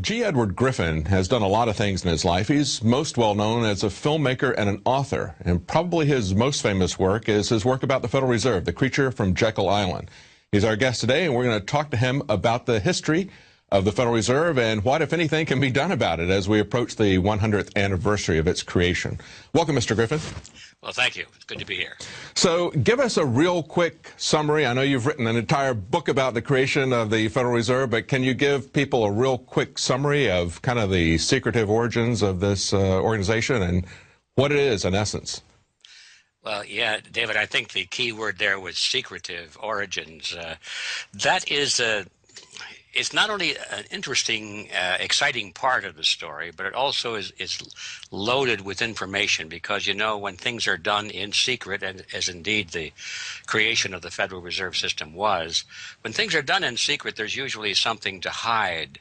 G. Edward Griffin has done a lot of things in his life. He's most well known as a filmmaker and an author, and probably his most famous work is his work about the Federal Reserve, the creature from Jekyll Island. He's our guest today, and we're going to talk to him about the history of the Federal Reserve and what, if anything, can be done about it as we approach the 100th anniversary of its creation. Welcome, Mr. Griffin. Well, thank you. It's good to be here. So give us a real quick summary. I know you've written an entire book about the creation of the Federal Reserve, but can you give people a real quick summary of kind of the secretive origins of this organization and what it is in essence? Well, yeah, David, I think the key word there was secretive origins. That is it's not only an interesting, exciting part of the story, but it also is loaded with information because, you know, when things are done in secret, and as indeed the creation of the Federal Reserve System was, when things are done in secret, there's usually something to hide.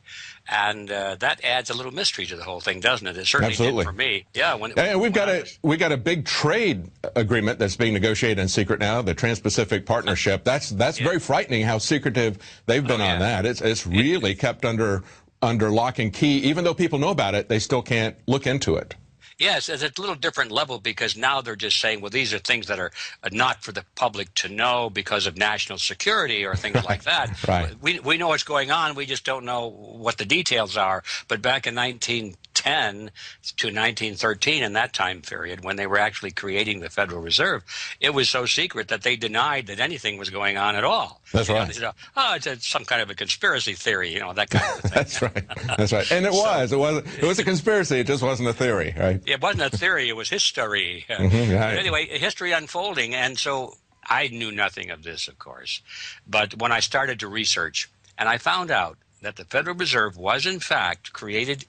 And that adds a little mystery to the whole thing, doesn't it? It certainly did for me. Yeah. And we've got a big trade agreement that's being negotiated in secret now, the Trans-Pacific Partnership. That's very frightening how secretive they've been on that. It's really kept under lock and key. Even though people know about it, they still can't look into it. Yes, it's a little different level because now they're just saying, well, these are things that are not for the public to know because of national security or things like that. Right. We know what's going on. We just don't know what the details are. But back in 1910 to 1913, in that time period, when they were actually creating the Federal Reserve, it was so secret that they denied that anything was going on at all. That's right. You know, oh, it's some kind of a conspiracy theory, you know, that kind of thing. That's right. That's right. And it was a conspiracy. It just wasn't a theory, right? It wasn't a theory, it was history. Right. But anyway, history unfolding, and so I knew nothing of this, of course. But when I started to research, and I found out that the Federal Reserve was, in fact, created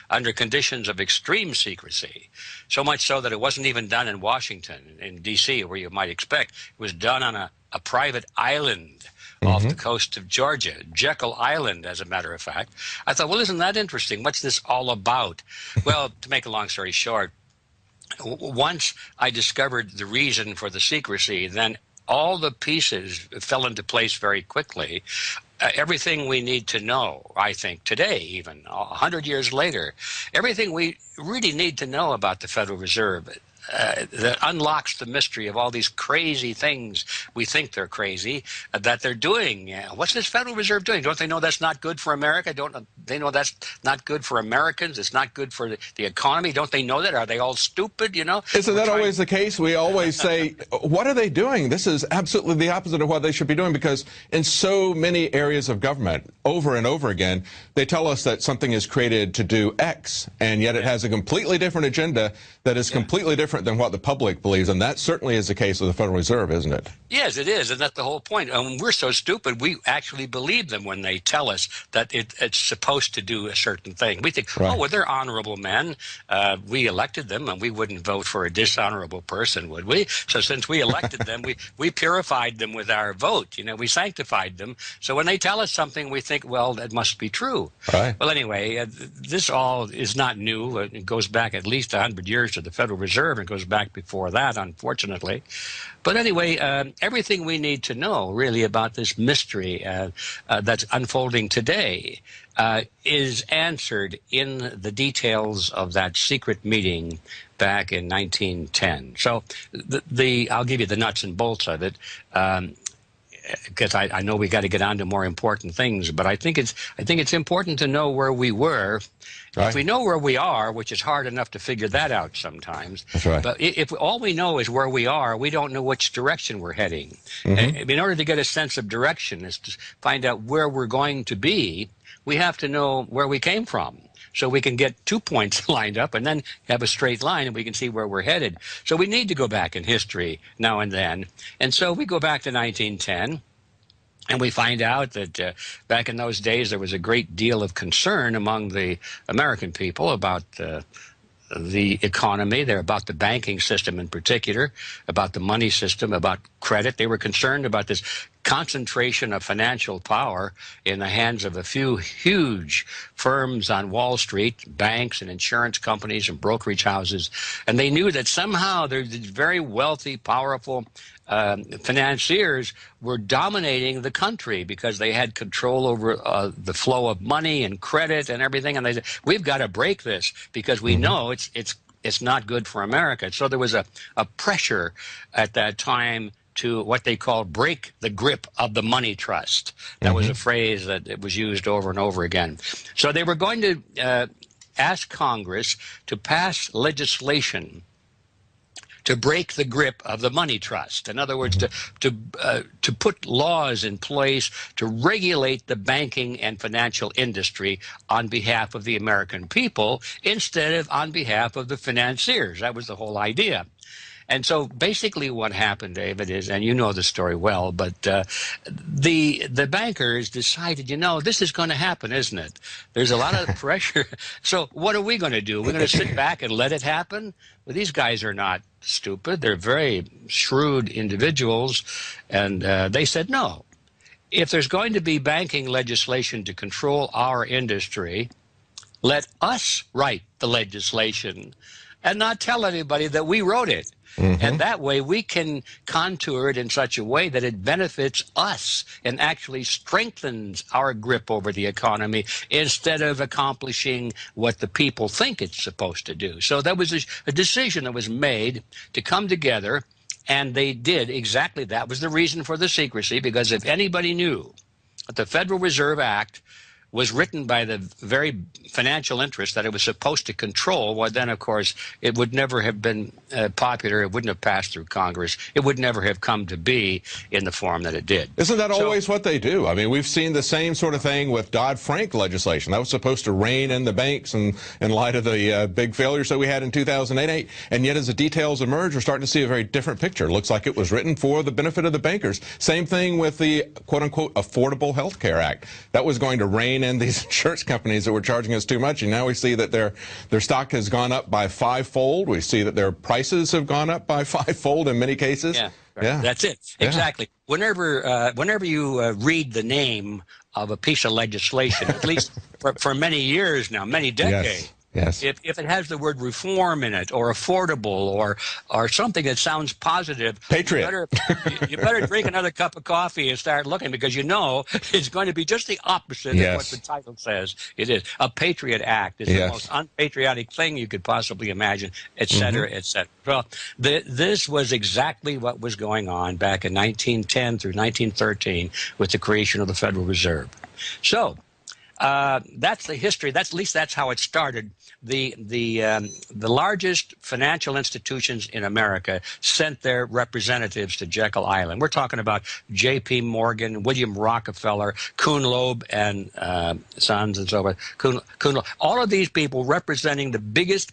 under conditions of extreme secrecy, so much so that it wasn't even done in Washington, in D.C., where you might expect. It was done on a private island off the coast of Georgia, Jekyll Island, as a matter of fact. I thought, well, isn't that interesting? What's this all about? Well, to make a long story short, once I discovered the reason for the secrecy, then all the pieces fell into place very quickly. Everything we need to know, I think, today, even 100 years later, everything we really need to know about the Federal Reserve that unlocks the mystery of all these crazy things we think they're crazy that they're doing. What's this Federal Reserve doing? Don't they know that's not good for America? Don't they know that's not good for Americans? It's not good for the economy. Don't they know that? Are they all stupid, you know? Isn't that always the case? We always say, what are they doing? This is absolutely the opposite of what they should be doing, because in so many areas of government, over and over again, they tell us that something is created to do X, and yet it has a completely different agenda that is completely different than what the public believes, and that certainly is the case of the Federal Reserve, isn't it? Yes, it is, and that's the whole point. We're so stupid, we actually believe them when they tell us that it's supposed to do a certain thing. We think, oh, well, they're honorable men. We elected them, and we wouldn't vote for a dishonorable person, would we? So since we elected them, we purified them with our vote. You know, we sanctified them. So when they tell us something, we think, well, that must be true. Right. Well, anyway, this all is not new. It goes back at least 100 years to the Federal Reserve. It goes back before that, unfortunately. But anyway, everything we need to know, really, about this mystery that's unfolding today is answered in the details of that secret meeting back in 1910. So I'll give you the nuts and bolts of it, because I know we got to get on to more important things, but I think it's important to know where we were. Right. If we know where we are, which is hard enough to figure that out sometimes, that's right. But if all we know is where we are, we don't know which direction we're heading. In order to get a sense of direction, is to find out where we're going to be, we have to know where we came from. So we can get 2 points lined up and then have a straight line and we can see where we're headed. So we need to go back in history now and then. And so we go back to 1910. And we find out that back in those days there was a great deal of concern among the American people about the economy. They're about the banking system in particular, about the money system, about credit. They were concerned about this concentration of financial power in the hands of a few huge firms on Wall Street, banks and insurance companies and brokerage houses. And they knew that somehow these very wealthy, powerful financiers were dominating the country because they had control over the flow of money and credit and everything. And they said, we've got to break this because we know it's not good for America. So there was a pressure at that time to what they called break the grip of the money trust. That was a phrase that it was used over and over again. So they were going to ask Congress to pass legislation to break the grip of the money trust. In other words, to put laws in place to regulate the banking and financial industry on behalf of the American people instead of on behalf of the financiers. That was the whole idea. And so basically what happened, David, is, and you know the story well, but the bankers decided, this is going to happen, isn't it? There's a lot of pressure. So what are we going to do? We're going to sit back and let it happen? Well, these guys are not stupid. They're very shrewd individuals. And they said, no. If there's going to be banking legislation to control our industry, let us write the legislation and not tell anybody that we wrote it. And that way we can contour it in such a way that it benefits us and actually strengthens our grip over the economy instead of accomplishing what the people think it's supposed to do. So that was a decision that was made to come together, and they did exactly that. Was the reason for the secrecy, because if anybody knew that the Federal Reserve Act was written by the very financial interests that it was supposed to control, well, then, of course, it would never have been popular. It wouldn't have passed through Congress. It would never have come to be in the form that it did. Isn't that always what they do? I mean, we've seen the same sort of thing with Dodd-Frank legislation. That was supposed to rein in the banks in light of the big failures that we had in 2008. And yet, as the details emerge, we're starting to see a very different picture. It looks like it was written for the benefit of the bankers. Same thing with the quote-unquote Affordable Health Care Act. That was going to rein in these insurance companies that were charging us too much, and now we see that their stock has gone up by fivefold. We see that their prices have gone up by fivefold in many cases. Yeah, that's it. Yeah. Exactly. Whenever you read the name of a piece of legislation, at least for many years now, many decades. Yes. If it has the word reform in it, or affordable, or something that sounds positive, Patriot. You better drink another cup of coffee and start looking, because it's going to be just the opposite of what the title says it is. A Patriot Act is the most unpatriotic thing you could possibly imagine, et cetera, et cetera. Well, this was exactly what was going on back in 1910 through 1913 with the creation of the Federal Reserve. So that's the history. At least that's how it started. The largest financial institutions in America sent their representatives to Jekyll Island. We're talking about J.P. Morgan, William Rockefeller, Kuhn Loeb and Sons, and so forth. All of these people representing the biggest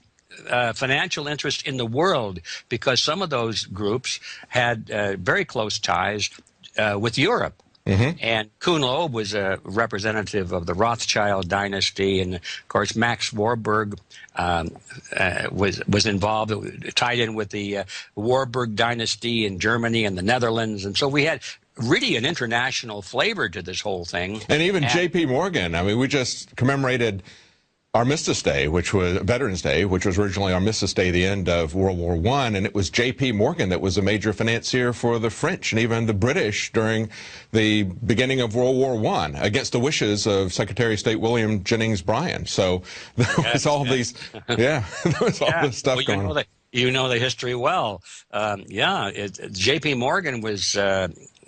financial interest in the world, because some of those groups had very close ties with Europe. And Kuhn Loeb was a representative of the Rothschild dynasty, and of course Max Warburg was involved, tied in with the Warburg dynasty in Germany and the Netherlands, and so we had really an international flavor to this whole thing. And even J.P. Morgan. I mean, we just commemorated Armistice Day, which was Veterans Day, which was originally Armistice Day, the end of World War I, and it was J.P. Morgan that was a major financier for the French and even the British during the beginning of World War I, against the wishes of Secretary of State William Jennings Bryan. So there was all these, there was all this stuff going on. You know the history well. J.P. Morgan was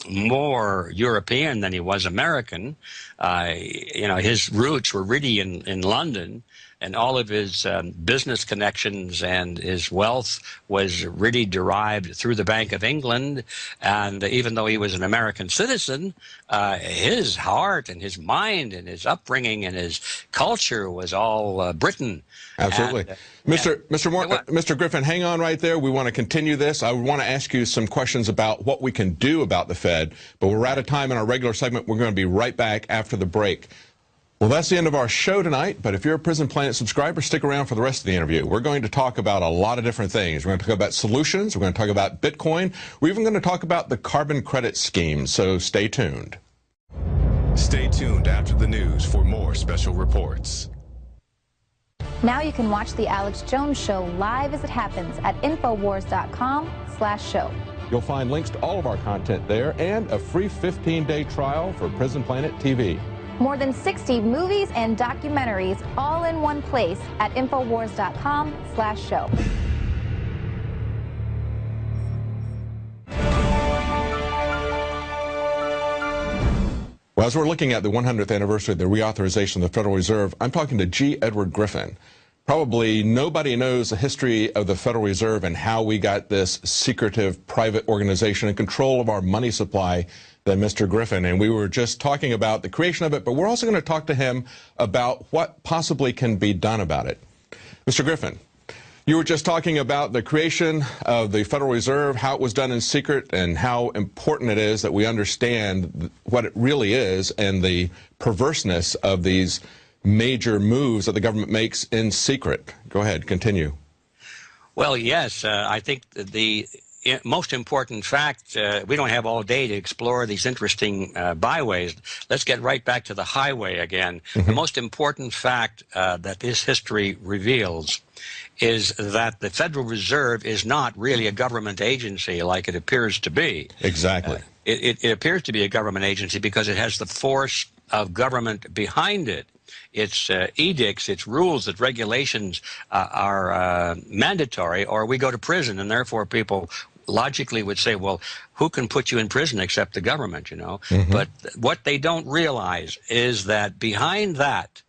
more European than he was American. His roots were really in London, and all of his business connections and his wealth was really derived through the Bank of England. And even though he was an American citizen, his heart and his mind and his upbringing and his culture was all Britain. Absolutely. Mr. Griffin, hang on right there. We want to continue this. I want to ask you some questions about what we can do about the Fed, but we're out of time in our regular segment. We're going to be right back after the break. Well, that's the end of our show tonight, but if you're a Prison Planet subscriber, stick around for the rest of the interview. We're going to talk about a lot of different things. We're going to talk about solutions. We're going to talk about Bitcoin. We're even going to talk about the carbon credit scheme, so stay tuned. Stay tuned after the news for more special reports. Now you can watch The Alex Jones Show live as it happens at Infowars.com/show. You'll find links to all of our content there and a free 15-day trial for Prison Planet TV. More than 60 movies and documentaries all in one place at Infowars.com/show. Well, as we're looking at the 100th anniversary of the reauthorization of the Federal Reserve, I'm talking to G. Edward Griffin. Probably nobody knows the history of the Federal Reserve and how we got this secretive private organization in control of our money supply than Mr. Griffin. And we were just talking about the creation of it, but we're also going to talk to him about what possibly can be done about it. Mr. Griffin, you were just talking about the creation of the Federal Reserve, how it was done in secret, and how important it is that we understand what it really is and the perverseness of these major moves that the government makes in secret. Go ahead, continue. Well, yes, I think the most important fact, we don't have all day to explore these interesting byways. Let's get right back to the highway again. The most important fact that this history reveals is that the Federal Reserve is not really a government agency like it appears to be. Exactly. It appears to be a government agency because it has the force of government behind it. Its edicts, its rules, its regulations are mandatory, or we go to prison, and therefore people logically would say, well, who can put you in prison except the government, you know? But what they don't realize is that behind that,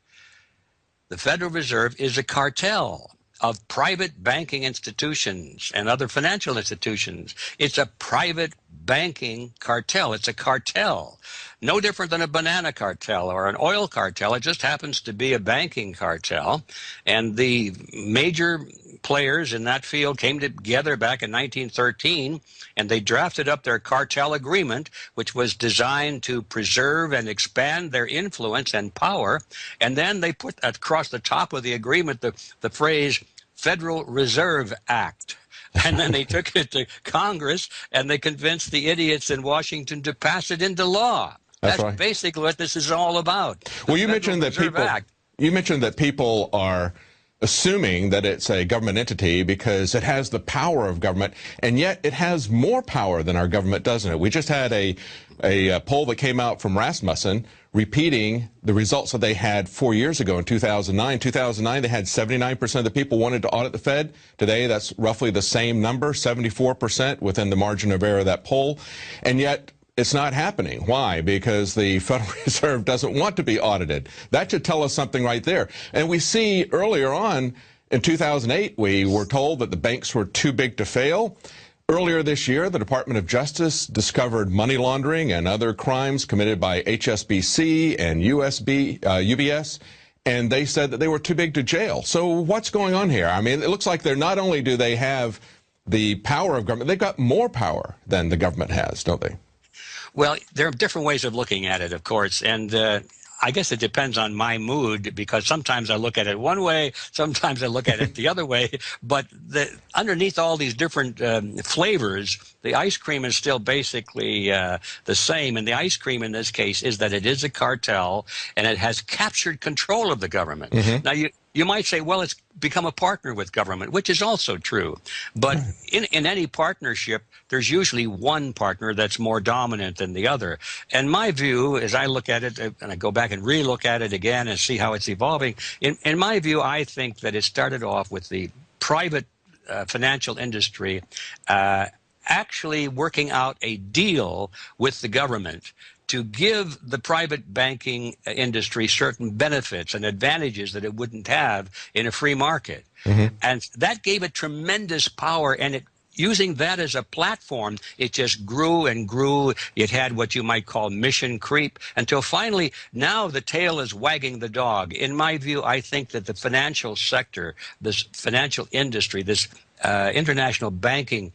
the Federal Reserve is a cartel of private banking institutions and other financial institutions. It's a private banking cartel. It's a cartel. No different than a banana cartel or an oil cartel. It just happens to be a banking cartel. And the major players in that field came together back in 1913, and they drafted up their cartel agreement, which was designed to preserve and expand their influence and power. And then they put across the top of the agreement the phrase Federal Reserve Act. And then they took it to Congress, and they convinced the idiots in Washington to pass it into law. That's right. Basically what this is all about. Well, you mentioned that people are assuming that it's a government entity because it has the power of government, and yet it has more power than our government, doesn't it? We just had a poll that came out from Rasmussen repeating the results that they had 4 years ago in 2009. 2009, they had 79% of the people wanted to audit the Fed. Today, that's roughly the same number, 74% within the margin of error of that poll. And yet, it's not happening. Why? Because the Federal Reserve doesn't want to be audited. That should tell us something right there. And we see earlier on in 2008, we were told that the banks were too big to fail. Earlier this year, the Department of Justice discovered money laundering and other crimes committed by HSBC and UBS, and they said that they were too big to jail. So what's going on here? I mean, it looks like they're not only do they have the power of government, they've got more power than the government has, don't they? Well, there are different ways of looking at it, of course, and I guess it depends on my mood, because sometimes I look at it one way, sometimes I look at it the other way, but underneath all these different flavors, the ice cream is still basically the same, and the ice cream in this case is that it is a cartel, and it has captured control of the government. Now, you might say, well, it's become a partner with government, which is also true. But in any partnership, there's usually one partner that's more dominant than the other. And my view, as I look at it, and I go back and re-look at it again and see how it's evolving, in my view, I think that it started off with the private financial industry actually working out a deal with the government to give the private banking industry certain benefits and advantages that it wouldn't have in a free market. And that gave it tremendous power, and using that as a platform, it just grew and grew. It had what you might call mission creep, until finally now the tail is wagging the dog. In my view, I think that the financial sector, this financial industry, this international banking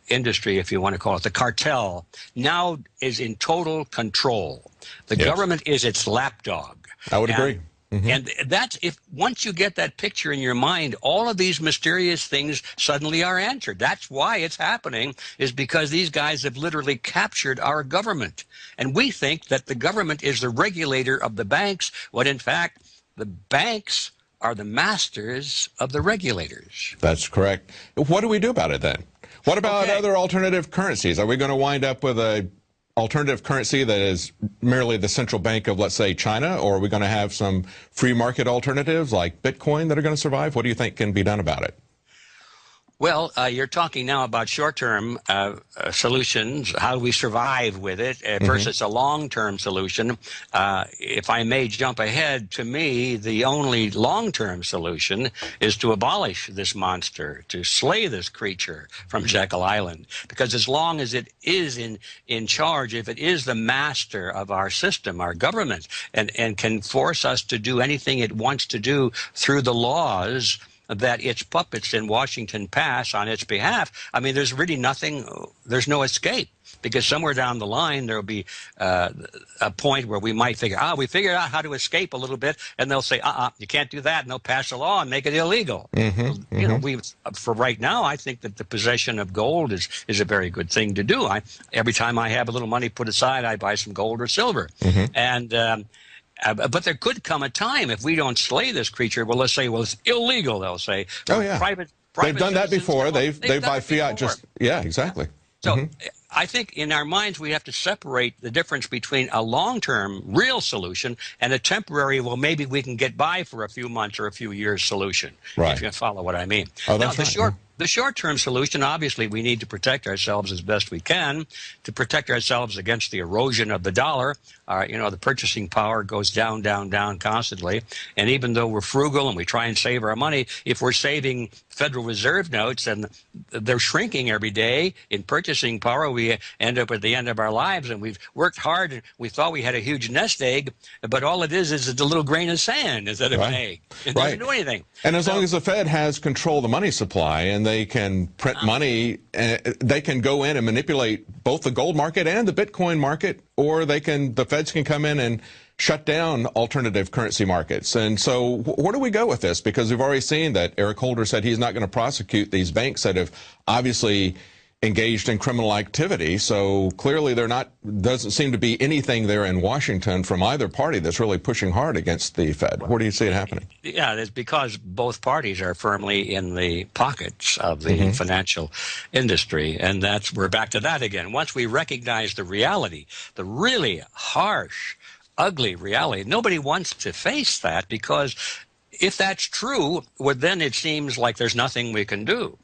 industry, if you want to call it, the cartel, now is in total control. The government is its lapdog. I would agree. And that's once you get that picture in your mind, all of these mysterious things suddenly are answered. That's why it's happening, is because these guys have literally captured our government. And we think that the government is the regulator of the banks, when in fact the banks are the masters of the regulators. That's correct. What do we do about it then? What about other alternative currencies? Are we going to wind up with a alternative currency that is merely the central bank of, let's say, China, or are we going to have some free market alternatives like Bitcoin that are going to survive? What do you think can be done about it? Well, you're talking now about short-term solutions. How do we survive with it versus a long-term solution? If I may jump ahead, to me, the only long-term solution is to abolish this monster, to slay this creature from Jekyll Island. Because as long as it is in charge, if it is the master of our system, our government, and can force us to do anything it wants to do through the laws that its puppets in Washington pass on its behalf, I mean, there's really nothing, there's no escape. Because somewhere down the line, there will be a point where we might figure, we figured out how to escape a little bit, and they'll say, you can't do that, and they'll pass a law and make it illegal. You know, for right now, I think that the possession of gold is a very good thing to do. Every time I have a little money put aside, I buy some gold or silver. But there could come a time if we don't slay this creature. Well, let's say, it's illegal. They'll say, private they've done that before. They've by fiat before. Exactly. So I think in our minds we have to separate the difference between a long-term real solution and a temporary, well, maybe we can get by for a few months or a few years solution. If you follow what I mean. The short-term solution, obviously, we need to protect ourselves as best we can, to protect ourselves against the erosion of the dollar. You know, the purchasing power goes down, down, down constantly. And even though we're frugal and we try and save our money, if we're saving Federal Reserve notes and they're shrinking every day in purchasing power, we end up at the end of our lives, and we've worked hard and we thought we had a huge nest egg, but all it is a little grain of sand instead of an egg. It doesn't do anything. And as long as the Fed has control of the money supply and they can print money, they can go in and manipulate both the gold market and the Bitcoin market, or the Feds can come in and shut down alternative currency markets. And so where do we go with this? Because we've already seen that Eric Holder said he's not going to prosecute these banks that have obviously engaged in criminal activity. So clearly doesn't seem to be anything there in Washington from either party that's really pushing hard against the Fed. Where do you see it happening? Yeah, it's because both parties are firmly in the pockets of the financial industry. And we're back to that again. Once we recognize the reality, the really harsh, ugly reality, nobody wants to face that, because if that's true, well, then it seems like there's nothing we can do.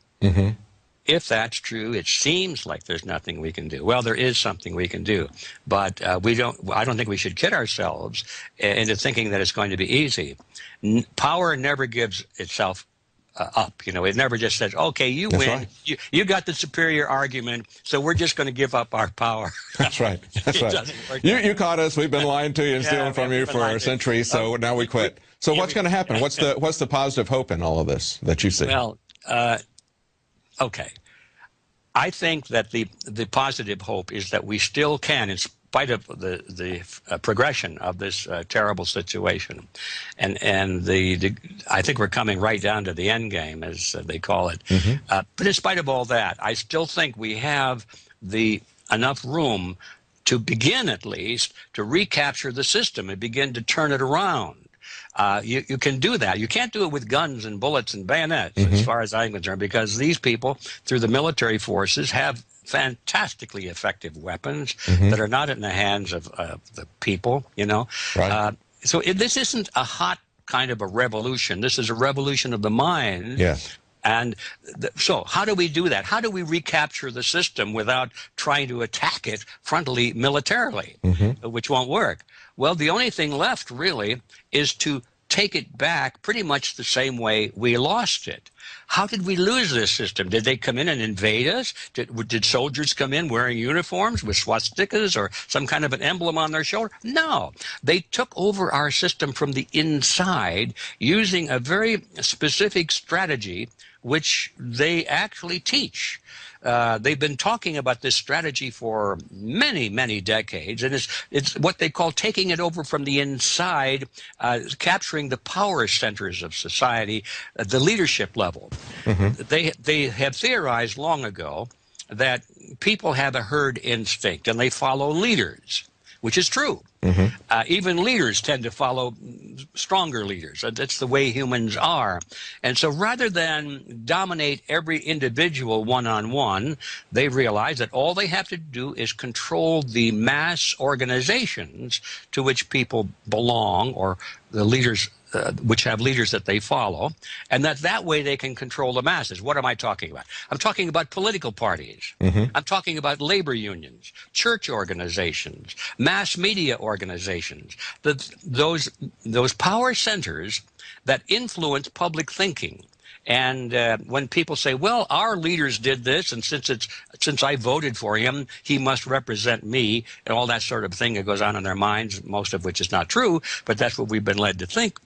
If that's true, it seems like there's nothing we can do. Well, there is something we can do, but I don't think we should kid ourselves into thinking that it's going to be easy. Power never gives itself up. You know, it never just says, okay, you win. Right. You got the superior argument, so we're just going to give up our power. That's right. That's right. You caught us. We've been lying to you and stealing from you for a century, so now we quit. So what's going to happen? What's the positive hope in all of this that you see? Well, okay. I think that the positive hope is that we still can, in spite of the progression of this terrible situation, and I think we're coming right down to the end game, as they call it. But in spite of all that, I still think we have enough room to begin, at least, to recapture the system and begin to turn it around. You can do that. You can't do it with guns and bullets and bayonets, as far as I'm concerned, because these people, through the military forces, have fantastically effective weapons that are not in the hands of the people, you know. Right. So this isn't a hot kind of a revolution. This is a revolution of the mind. Yes. And so how do we do that? How do we recapture the system without trying to attack it frontally militarily, which won't work? Well, the only thing left, really, is to take it back pretty much the same way we lost it. How did we lose this system? Did they come in and invade us? Did soldiers come in wearing uniforms with swastikas or some kind of an emblem on their shoulder? No. They took over our system from the inside using a very specific strategy which they actually teach. They've been talking about this strategy for many, many decades, and it's what they call taking it over from the inside, capturing the power centers of society, the leadership level. They have theorized long ago that people have a herd instinct, and they follow leaders, which is true. Even leaders tend to follow stronger leaders. That's the way humans are. And so rather than dominate every individual one-on-one, they realize that all they have to do is control the mass organizations to which people belong, or the leaders which have leaders that they follow, and that way they can control the masses. What am I talking about? I'm talking about political parties. I'm talking about labor unions, church organizations, mass media organizations, those power centers that influence public thinking. And when people say, well, our leaders did this, and since I voted for him, he must represent me, and all that sort of thing that goes on in their minds, most of which is not true, but that's what we've been led to think.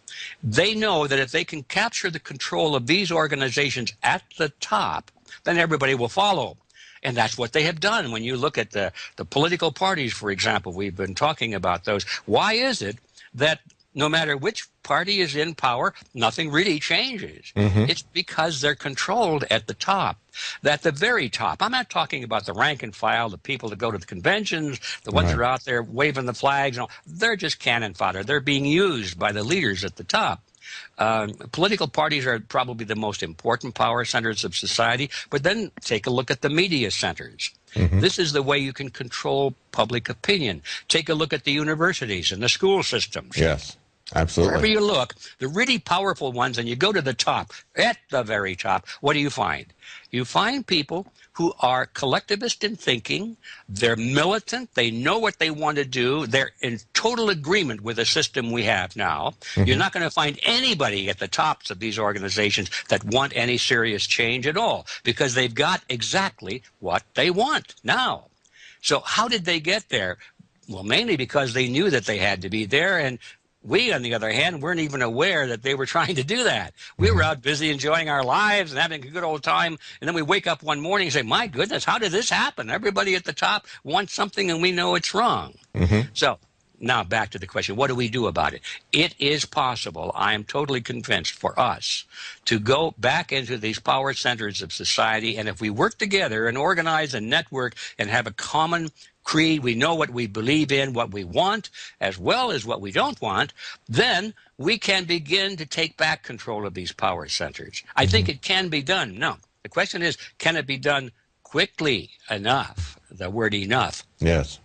They know that if they can capture the control of these organizations at the top, then everybody will follow. And that's what they have done. When you look at the political parties, for example, we've been talking about those. Why is it that no matter which party is in power, nothing really changes? It's because they're controlled at the top. At the very top. I'm not talking about the rank and file, the people that go to the conventions, the ones that are out there waving the flags. And all. They're just cannon fodder. They're being used by the leaders at the top. Political parties are probably the most important power centers of society, but then take a look at the media centers. This is the way you can control public opinion. Take a look at the universities and the school systems. Yes, absolutely. Wherever you look, the really powerful ones, and you go to the top, at the very top, what do you find? You find people who are collectivist in thinking, they're militant, they know what they want to do, they're in total agreement with the system we have now. You're not going to find anybody at the tops of these organizations that want any serious change at all, because they've got exactly what they want now. So how did they get there? Well, mainly because they knew that they had to be there, and we, on the other hand, weren't even aware that they were trying to do that. We were out busy enjoying our lives and having a good old time, and then we wake up one morning and say, my goodness, how did this happen? Everybody at the top wants something, and we know it's wrong. So now back to the question, what do we do about it? It is possible, I am totally convinced, for us to go back into these power centers of society, and if we work together and organize and network and have a common creed, we know what we believe in, what we want, as well as what we don't want, then we can begin to take back control of these power centers. I think it can be done. No. The question is, can it be done quickly enough? The word enough. Yes.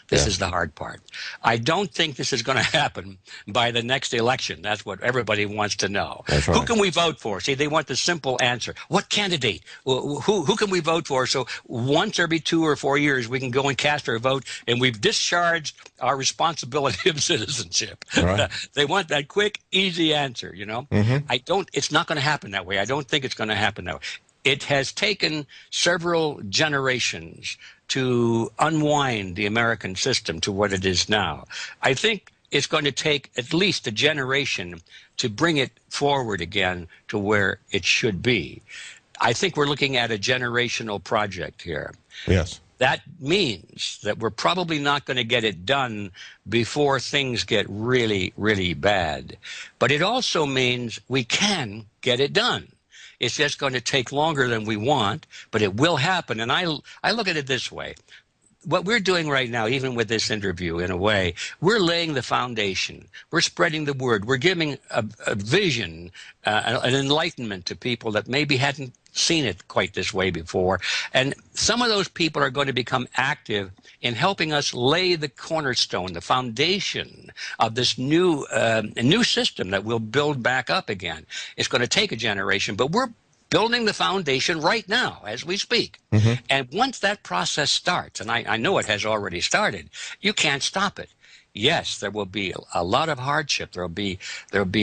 This is the hard part. I don't think this is going to happen by the next election. That's what everybody wants to know. That's right. Who can we vote for? See, they want the simple answer. What candidate? Who can we vote for? So once every 2 or 4 years, we can go and cast our vote, and we've discharged our responsibility of citizenship. Right. They want that quick, easy answer, you know? It's not going to happen that way. I don't think it's going to happen that way. It has taken several generations to unwind the American system to what it is now. I think it's going to take at least a generation to bring it forward again to where it should be. I think we're looking at a generational project here. Yes. That means that we're probably not going to get it done before things get really, really bad. But it also means we can get it done. It's just going to take longer than we want, but it will happen. And I look at it this way. What we're doing right now, even with this interview, in a way, we're laying the foundation. We're spreading the word. We're giving a vision, an enlightenment to people that maybe hadn't seen it quite this way before. And some of those people are going to become active in helping us lay the cornerstone, the foundation of this new system that we'll build back up again. It's going to take a generation, but we're building the foundation right now as we speak. And once that process starts, and I know it has already started, you can't stop it. yes, there will be a lot of hardship. There will be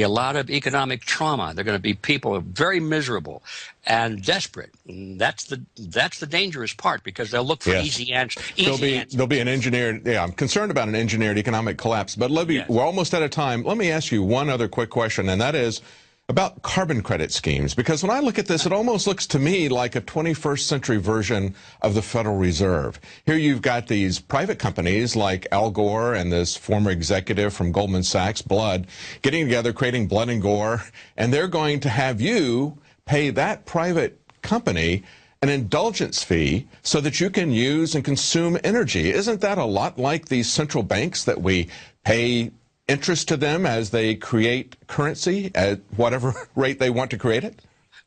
a lot of economic trauma. There are going to be people very miserable and desperate. And that's the dangerous part, because they'll look for easy answers. There'll be an engineered. Yeah, I'm concerned about an engineered economic collapse. But we're almost out of time. Let me ask you one other quick question, and that is about carbon credit schemes, because when I look at this, it almost looks to me like a 21st century version of the Federal Reserve. Here you've got these private companies like Al Gore and this former executive from Goldman Sachs, Blood, getting together, creating Blood and Gore, and they're going to have you pay that private company an indulgence fee so that you can use and consume energy. Isn't that a lot like these central banks that we pay interest to them as they create currency at whatever rate they want to create it?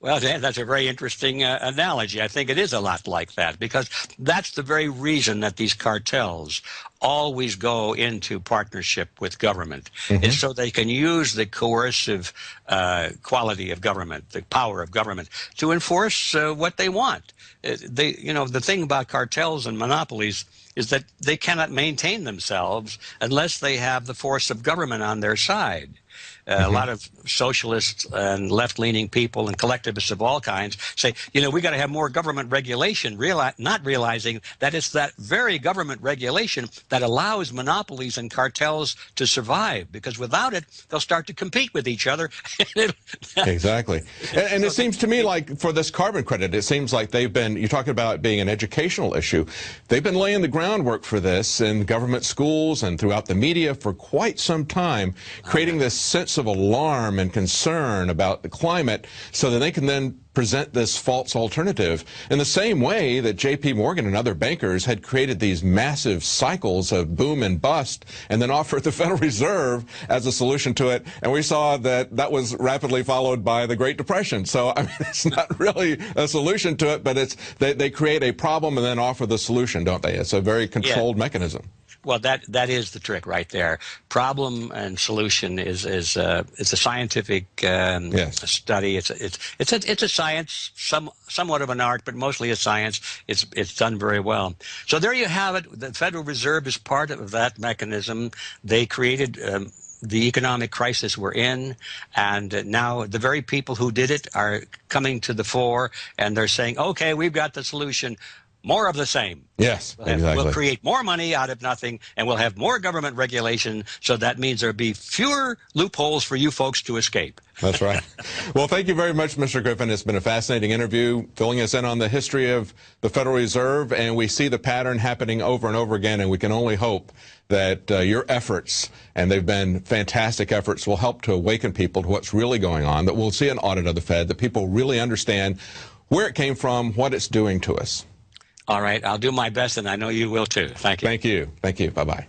Well, Dan, that's a very interesting analogy. I think it is a lot like that, because that's the very reason that these cartels always go into partnership with government, is so they can use the coercive quality of government, the power of government, to enforce what they want. The thing about cartels and monopolies is that they cannot maintain themselves unless they have the force of government on their side. A lot of socialists and left-leaning people and collectivists of all kinds say, we got to have more government regulation, not realizing that it's that very government regulation that allows monopolies and cartels to survive, because without it, they'll start to compete with each other. Exactly. And it seems to me like for this carbon credit, it seems like they've been, you're talking about it being an educational issue, they've been laying the groundwork for this in government schools and throughout the media for quite some time, creating this sense of alarm and concern about the climate so that they can then present this false alternative in the same way that J.P. Morgan and other bankers had created these massive cycles of boom and bust and then offered the Federal Reserve as a solution to it. And we saw that that was rapidly followed by the Great Depression. So, I mean, it's not really a solution to it, but it's they create a problem and then offer the solution, don't they? It's a very controlled mechanism. Well, that is the trick right there. Problem and solution is it's a scientific study. It's a science, somewhat of an art, but mostly a science. It's done very well. So there you have it. The Federal Reserve is part of that mechanism. They created the economic crisis we're in, and now the very people who did it are coming to the fore, and they're saying, okay, we've got the solution. More of the same. Yes, exactly. We'll create more money out of nothing, and we'll have more government regulation, so that means there'll be fewer loopholes for you folks to escape. That's right. Well, thank you very much, Mr. Griffin. It's been a fascinating interview, filling us in on the history of the Federal Reserve, and we see the pattern happening over and over again, and we can only hope that your efforts, and they've been fantastic efforts, will help to awaken people to what's really going on, that we'll see an audit of the Fed, that people really understand where it came from, what it's doing to us. All right, I'll do my best, and I know you will too. Thank you. Thank you. Thank you. Bye-bye.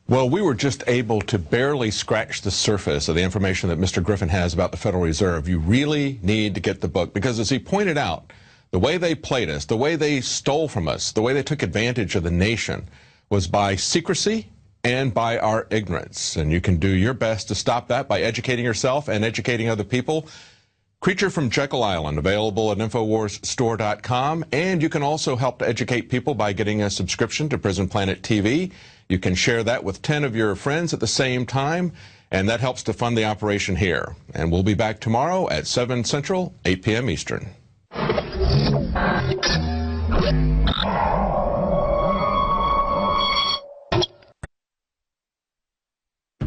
Well, we were just able to barely scratch the surface of the information that Mr. Griffin has about the Federal Reserve. You really need to get the book, because as he pointed out, the way they played us, the way they stole from us, the way they took advantage of the nation was by secrecy and by our ignorance. And you can do your best to stop that by educating yourself and educating other people. Creature from Jekyll Island, available at InfoWarsStore.com. And you can also help to educate people by getting a subscription to Prison Planet TV. You can share that with 10 of your friends at the same time, and that helps to fund the operation here. And we'll be back tomorrow at 7 Central, 8 p.m. Eastern.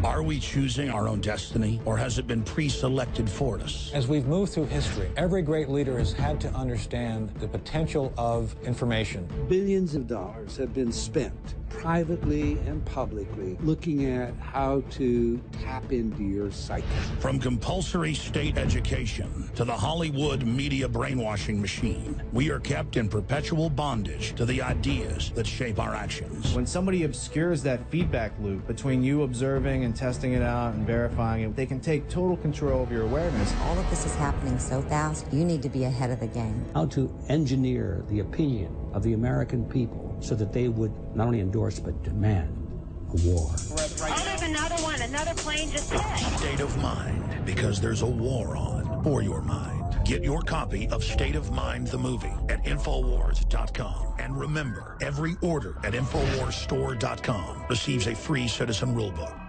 Are we choosing our own destiny, or has it been pre-selected for us? As we've moved through history, every great leader has had to understand the potential of information. Billions of dollars have been spent, privately and publicly, looking at how to tap into your psyche. From compulsory state education to the Hollywood media brainwashing machine, we are kept in perpetual bondage to the ideas that shape our actions. When somebody obscures that feedback loop between you observing and testing it out and verifying it, they can take total control of your awareness. All of this is happening so fast, you need to be ahead of the game. How to engineer the opinion of the American people so that they would not only endorse but demand a war. Oh, there's another one. Another plane just hit. State of mind, because there's a war on. for your mind. Get your copy of State of Mind the movie at Infowars.com. And remember, every order at InfowarsStore.com receives a free Citizen Rulebook.